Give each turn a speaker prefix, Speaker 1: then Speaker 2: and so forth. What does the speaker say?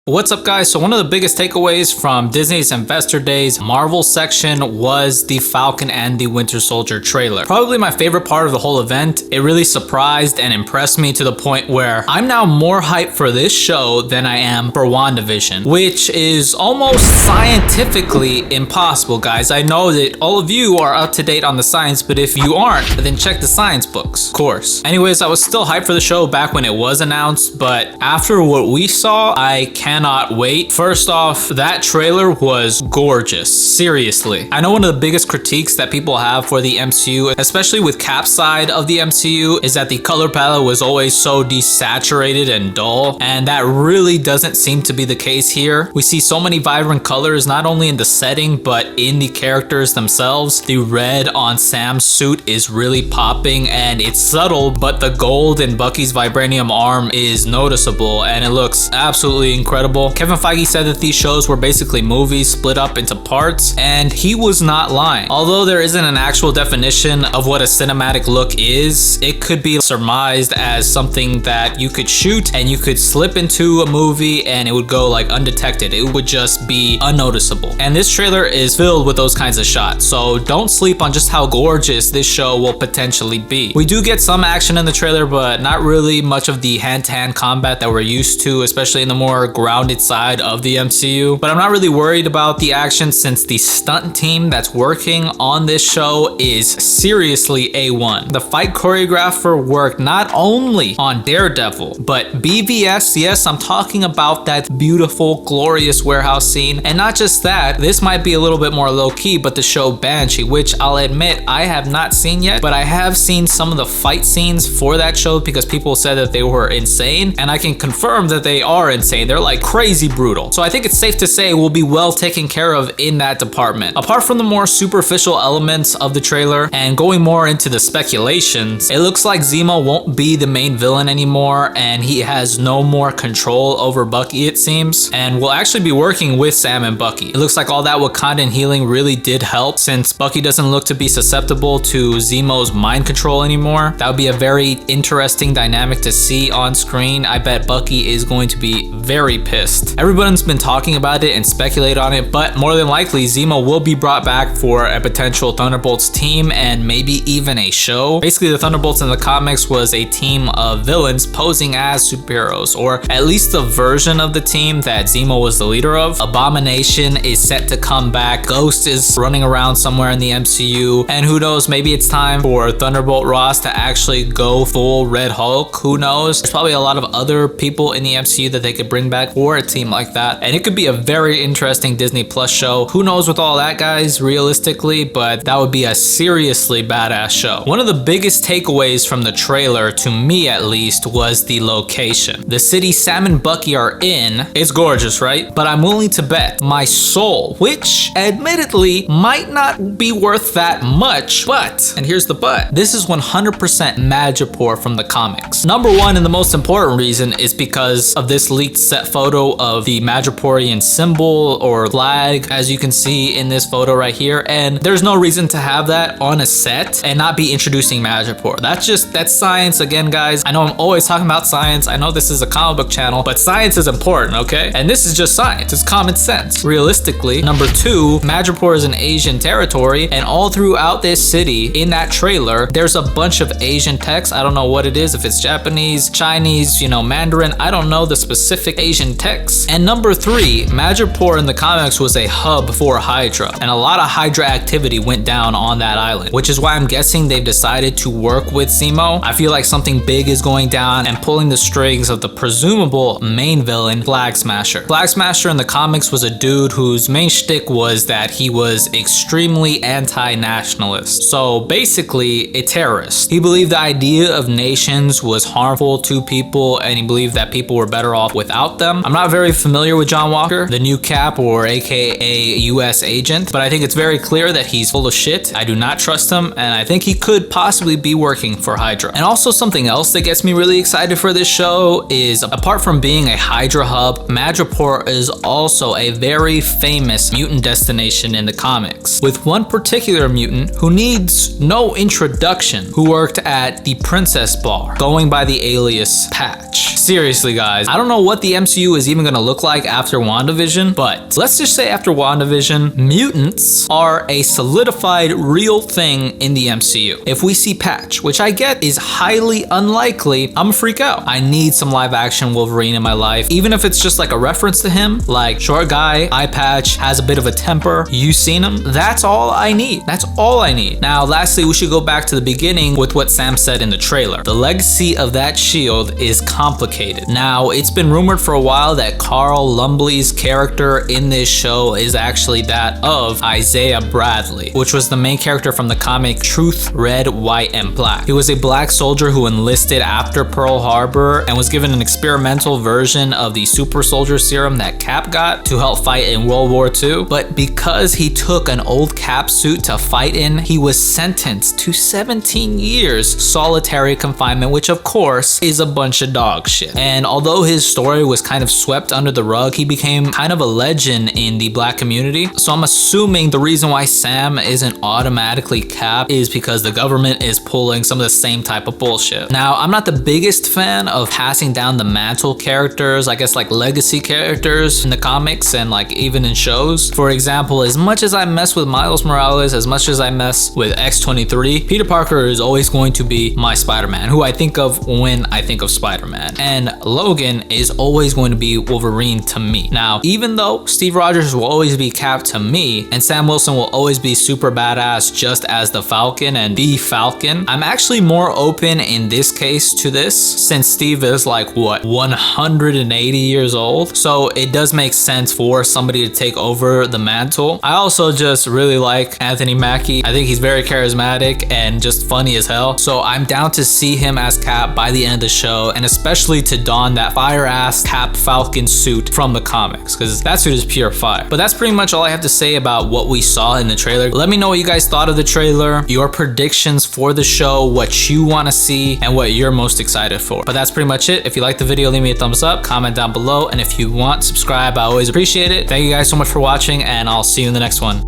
Speaker 1: What's up, guys? So one of the biggest takeaways from Disney's Investor Day's Marvel section was the Falcon and the Winter Soldier trailer. Probably my favorite part of the whole event. It really surprised and impressed me to the point where I'm now more hyped for this show than I am for WandaVision, which is almost scientifically impossible, guys. I know that all of you are up to date on the science, but if you aren't, then check the science books, of course. Anyways, I was still hyped for the show back when it was announced, but after what we saw, I cannot wait. First off, that trailer was gorgeous. Seriously. I know one of the biggest critiques that people have for the MCU, especially with Cap's side of the MCU, is that the color palette was always so desaturated and dull, and that really doesn't seem to be the case here. We see so many vibrant colors, not only in the setting, but in the characters themselves. The red on Sam's suit is really popping, and it's subtle, but the gold in Bucky's vibranium arm is noticeable, and it looks absolutely incredible. Kevin Feige said that these shows were basically movies split up into parts, and he was not lying. Although there isn't an actual definition of what a cinematic look is, it could be surmised as something that you could shoot and you could slip into a movie and it would go like undetected. It would just be unnoticeable. And this trailer is filled with those kinds of shots, so don't sleep on just how gorgeous this show will potentially be. We do get some action in the trailer, but not really much of the hand-to-hand combat that we're used to, especially in the more grounded side of the MCU. But I'm not really worried about the action since the stunt team that's working on this show is seriously A1. The fight choreographer worked not only on Daredevil, but BVS. Yes, I'm talking about that beautiful, glorious warehouse scene. And not just that, this might be a little bit more low-key, but the show Banshee, which I'll admit I have not seen yet, but I have seen some of the fight scenes for that show because people said that they were insane, and I can confirm that they are insane. They're like crazy brutal. So I think it's safe to say we'll be well taken care of in that department. Apart from the more superficial elements of the trailer and going more into the speculations, it looks like Zemo won't be the main villain anymore, and he has no more control over Bucky, it seems, and will actually be working with Sam and Bucky. It looks like all that Wakandan healing really did help, since Bucky doesn't look to be susceptible to Zemo's mind control anymore. That would be a very interesting dynamic to see on screen. I bet Bucky is going to be very pissed. Everyone's been talking about it and speculate on it, but more than likely Zemo will be brought back for a potential Thunderbolts team and maybe even a show. Basically, the Thunderbolts in the comics was a team of villains posing as superheroes, or at least the version of the team that Zemo was the leader of. Abomination is set to come back. Ghost is running around somewhere in the MCU, and who knows, maybe it's time for Thunderbolt Ross to actually go full Red Hulk. Who knows? There's probably a lot of other people in the MCU that they could bring back for a team like that, and it could be a very interesting Disney Plus show. Who knows with all that, guys, realistically, but that would be a seriously badass show. One of the biggest takeaways from the trailer, to me at least, was the location. The city Sam and Bucky are in is gorgeous, right? But I'm willing to bet my soul, which admittedly might not be worth that much, but, and here's the but, this is 100% Madripoor from the comics. Number one, and the most important reason, is because of this leaked set photo of the Madripoorian symbol or flag, as you can see in this photo right here, and there's no reason to have that on a set and not be introducing Madripoor. That's science again, guys. I know I'm always talking about science. I know this is a comic book channel, but science is important, okay? And this is just science. It's common sense. Realistically, number two, Madripoor is an Asian territory, and all throughout this city in that trailer, there's a bunch of Asian text. I don't know what it is, if it's Japanese, Chinese, Mandarin. I don't know the specific Asian text. And number three, Madripoor in the comics was a hub for Hydra, and a lot of Hydra activity went down on that island, which is why I'm guessing they've decided to work with Zemo. I feel like something big is going down and pulling the strings of the presumable main villain, Flag Smasher. Flag Smasher in the comics was a dude whose main shtick was that he was extremely anti-nationalist. So basically a terrorist. He believed the idea of nations was harmful to people, and he believed that people were better off without them. I'm not very familiar with John Walker, the new Cap, or aka US agent, but I think it's very clear that he's full of shit. I do not trust him, and I think he could possibly be working for Hydra. And also something else that gets me really excited for this show is, apart from being a Hydra hub, Madripoor is also a very famous mutant destination in the comics, with one particular mutant who needs no introduction, who worked at the Princess Bar, going by the alias Patch. Seriously, guys, I don't know what the MCU is even gonna look like after WandaVision, but let's just say after WandaVision, mutants are a solidified real thing in the MCU. If we see Patch, which I get is highly unlikely, I'm a freak out. I need some live action Wolverine in my life, even if it's just like a reference to him, like short guy, eye patch, has a bit of a temper, you seen him. That's all I need. That's all I need. Now, lastly, we should go back to the beginning with what Sam said in the trailer. The legacy of that shield is complicated. Now, it's been rumored for a while that Carl Lumbly's character in this show is actually that of Isaiah Bradley, which was the main character from the comic Truth, Red, White, and Black. He was a black soldier who enlisted after Pearl Harbor and was given an experimental version of the super soldier serum that Cap got to help fight in World War II. But because he took an old Cap suit to fight in, he was sentenced to 17 years solitary confinement, which of course is a bunch of dog shit. And although his story was kind of swept under the rug, he became kind of a legend in the black community. So I'm assuming the reason why Sam isn't automatically Cap is because the government is pulling some of the same type of bullshit. Now, I'm not the biggest fan of passing down the mantle characters, I guess like legacy characters in the comics and like even in shows. For example, as much as I mess with Miles Morales, as much as I mess with X-23, Peter Parker is always going to be my Spider-Man, who I think of when I think of Spider-Man. And Logan is always going to be Wolverine to me. Now, even though Steve Rogers will always be Cap to me, and Sam Wilson will always be super badass just as the Falcon and the Falcon, I'm actually more open in this case to this, since Steve is like, what, 180 years old? So it does make sense for somebody to take over the mantle. I also just really like Anthony Mackie. I think he's very charismatic and just funny as hell. So I'm down to see him as Cap by the end of the show, and especially to don that fire-ass Cap Falcon suit from the comics, because that suit is pure fire. But that's pretty much all I have to say about what we saw in the trailer. Let me know what you guys thought of the trailer, your predictions for the show, what you want to see, and what you're most excited for. But that's pretty much it. If you liked the video, leave me a thumbs up, comment down below, and if you want, subscribe. I always appreciate it. Thank you guys so much for watching, and I'll see you in the next one.